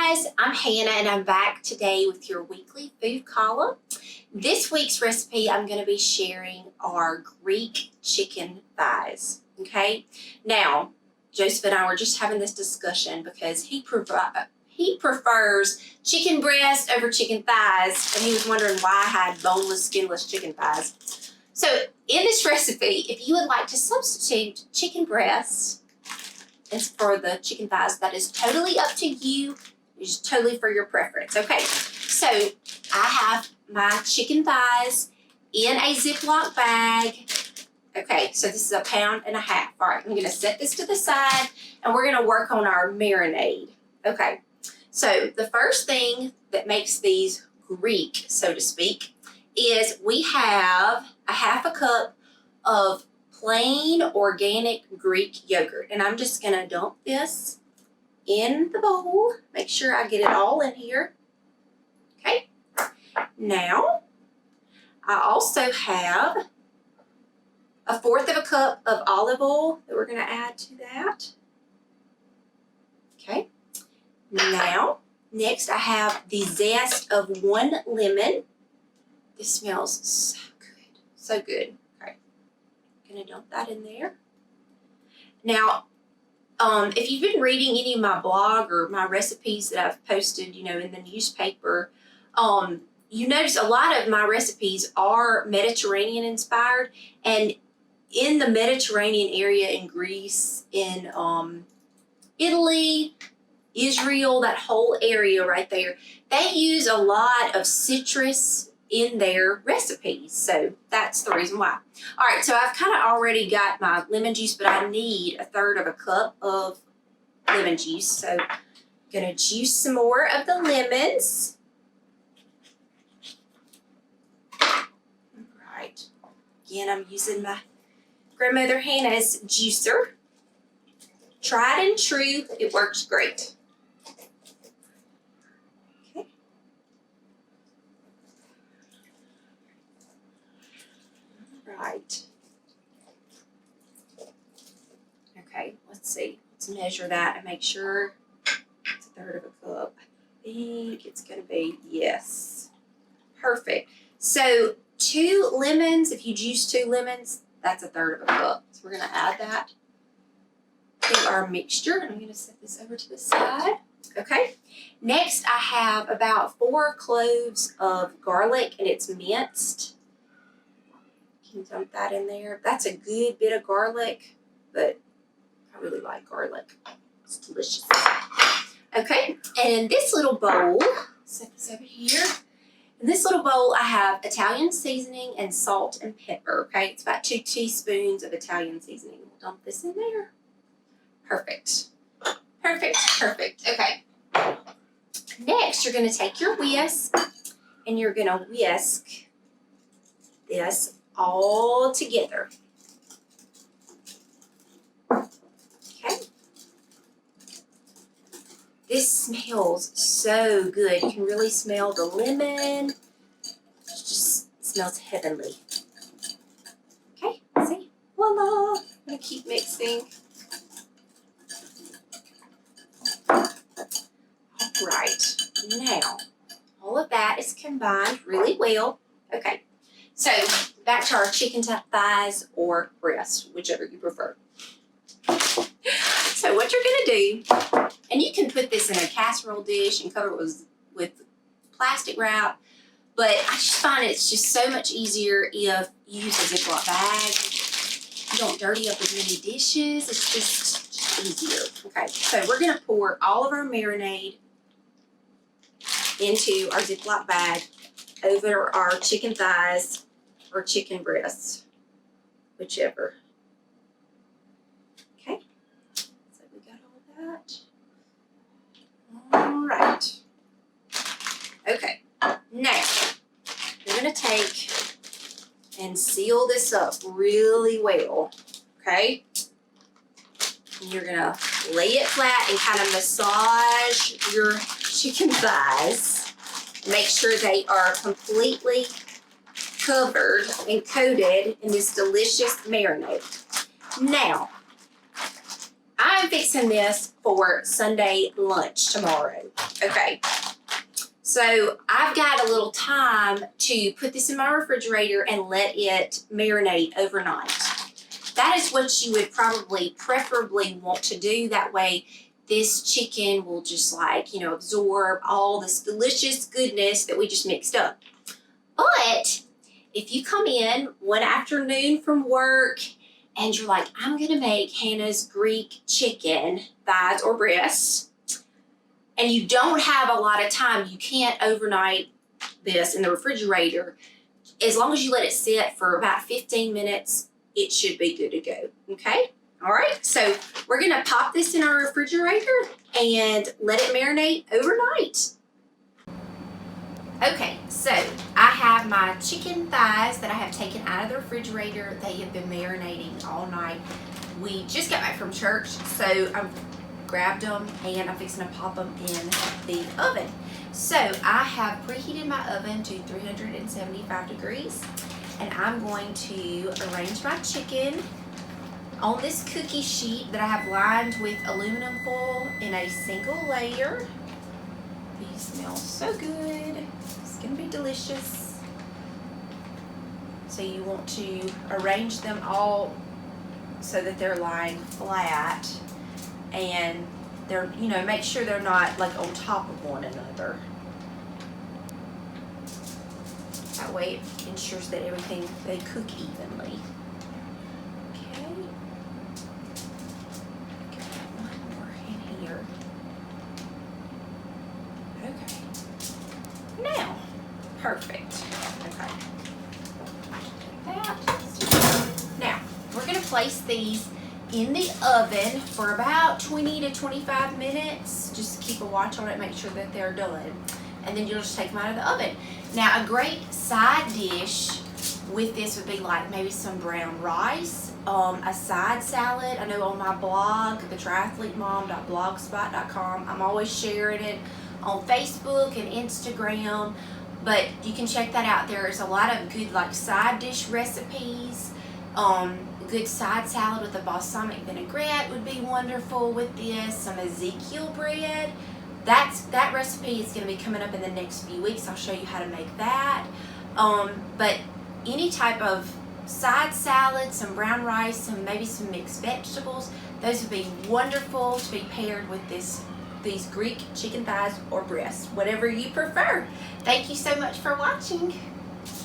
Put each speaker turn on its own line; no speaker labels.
guys, I'm Hannah and I'm back today with your weekly food column. This week's recipe I'm going to be sharing are Greek chicken thighs. Okay, now Joseph and I were just having this discussion because he prefers chicken breast over chicken thighs, and he was wondering why I had boneless, skinless chicken thighs. So in this recipe, if you would like to substitute chicken breast as for the chicken thighs, that is totally up to you. It's totally for your preference. Okay, so I have my chicken thighs in a Ziploc bag. Okay, so this is 1.5 pounds. All right, I'm gonna set this to the side and we're gonna work on our marinade. Okay, so the first thing that makes these Greek, so to speak, is we have 1/2 cup of plain organic Greek yogurt. And I'm just gonna dump this in the bowl. Make sure I get it all in here. Okay, now I also have 1/4 cup of olive oil that we're gonna add to that. Okay, now next I have the zest of 1 lemon. This smells so good, so good. Okay, gonna dump that in there. Now, if you've been reading any of my blog or my recipes that I've posted, in the newspaper, you notice a lot of my recipes are Mediterranean inspired, and in the Mediterranean area, in Greece, in Italy, Israel, that whole area right there, they use a lot of citrus in their recipes. So that's the reason why. All right, so I've kind of already got my lemon juice, but I need 1/3 cup of lemon juice. So I'm gonna juice some more of the lemons. All right, again, I'm using my grandmother Hannah's juicer. Tried and true, it works great. Right. Okay, let's see. Let's measure that and make sure it's 1/3 cup. I think it's going to be, yes. Perfect. So 2 lemons, if you juice 2 lemons, that's 1/3 cup. So we're going to add that to our mixture. I'm going to set this over to the side. Okay. Next, I have about 4 cloves of garlic, and it's minced. Dump that in there. That's a good bit of garlic, but I really like garlic. It's delicious. Okay, and in this little bowl, set this over here. In this little bowl, I have Italian seasoning and salt and pepper. Okay, it's about 2 teaspoons of Italian seasoning. We'll dump this in there. Perfect. Perfect, perfect. Okay. Next, you're going to take your whisk and you're going to whisk this all together. Okay. This smells so good. You can really smell the lemon. It just smells heavenly. Okay, see? Voila! I'm gonna keep mixing. All right, now all of that is combined really well. Okay, so back to our chicken thighs or breast, whichever you prefer. So what you're gonna do, and you can put this in a casserole dish and cover it with plastic wrap, but I just find it's just so much easier if you use a Ziploc bag. You don't dirty up as many dishes. It's just easier. Okay, so we're gonna pour all of our marinade into our Ziploc bag over our chicken thighs or chicken breasts, whichever. Okay, so we got all that. All right. Okay, now you're gonna take and seal this up really well, okay? And you're gonna lay it flat and kind of massage your chicken thighs. Make sure they are completely covered and coated in this delicious marinade. Now, I'm fixing this for Sunday lunch tomorrow. Okay. So I've got a little time to put this in my refrigerator and let it marinate overnight. That is what you would preferably want to do. That way this chicken will just absorb all this delicious goodness that we just mixed up. But if you come in one afternoon from work and you're like, I'm gonna make Hannah's Greek chicken thighs or breasts, and you don't have a lot of time, you can't overnight this in the refrigerator. As long as you let it sit for about 15 minutes, it should be good to go, okay? All right, so we're gonna pop this in our refrigerator and let it marinate overnight. Okay, so I have my chicken thighs that I have taken out of the refrigerator. They have been marinating all night. We just got back from church, so I've grabbed them and I'm fixing to pop them in the oven. So I have preheated my oven to 375 degrees, and I'm going to arrange my chicken on this cookie sheet that I have lined with aluminum foil in a single layer. These smell so good. It's gonna be delicious. So you want to arrange them all so that they're lying flat, and they're, make sure they're not like on top of one another. That way it ensures that they cook evenly. Okay. Got one more in here. Okay. Now, perfect. Okay. Now, we're going to place these in the oven for about 20 to 25 minutes. Just keep a watch on it, make sure that they're done. And then you'll just take them out of the oven. Now, a great side dish with this would be like maybe some brown rice, a side salad. I know on my blog, thetriathletemom.blogspot.com, I'm always sharing it on Facebook and Instagram, but you can check that out. There's a lot of good side dish recipes. Good side salad with a balsamic vinaigrette would be wonderful with this. Some Ezekiel bread. That recipe is going to be coming up in the next few weeks. I'll show you how to make that. But any type of side salad, some brown rice, maybe some mixed vegetables, those would be wonderful to be paired with these Greek chicken thighs or breasts, whatever you prefer. Thank you so much for watching.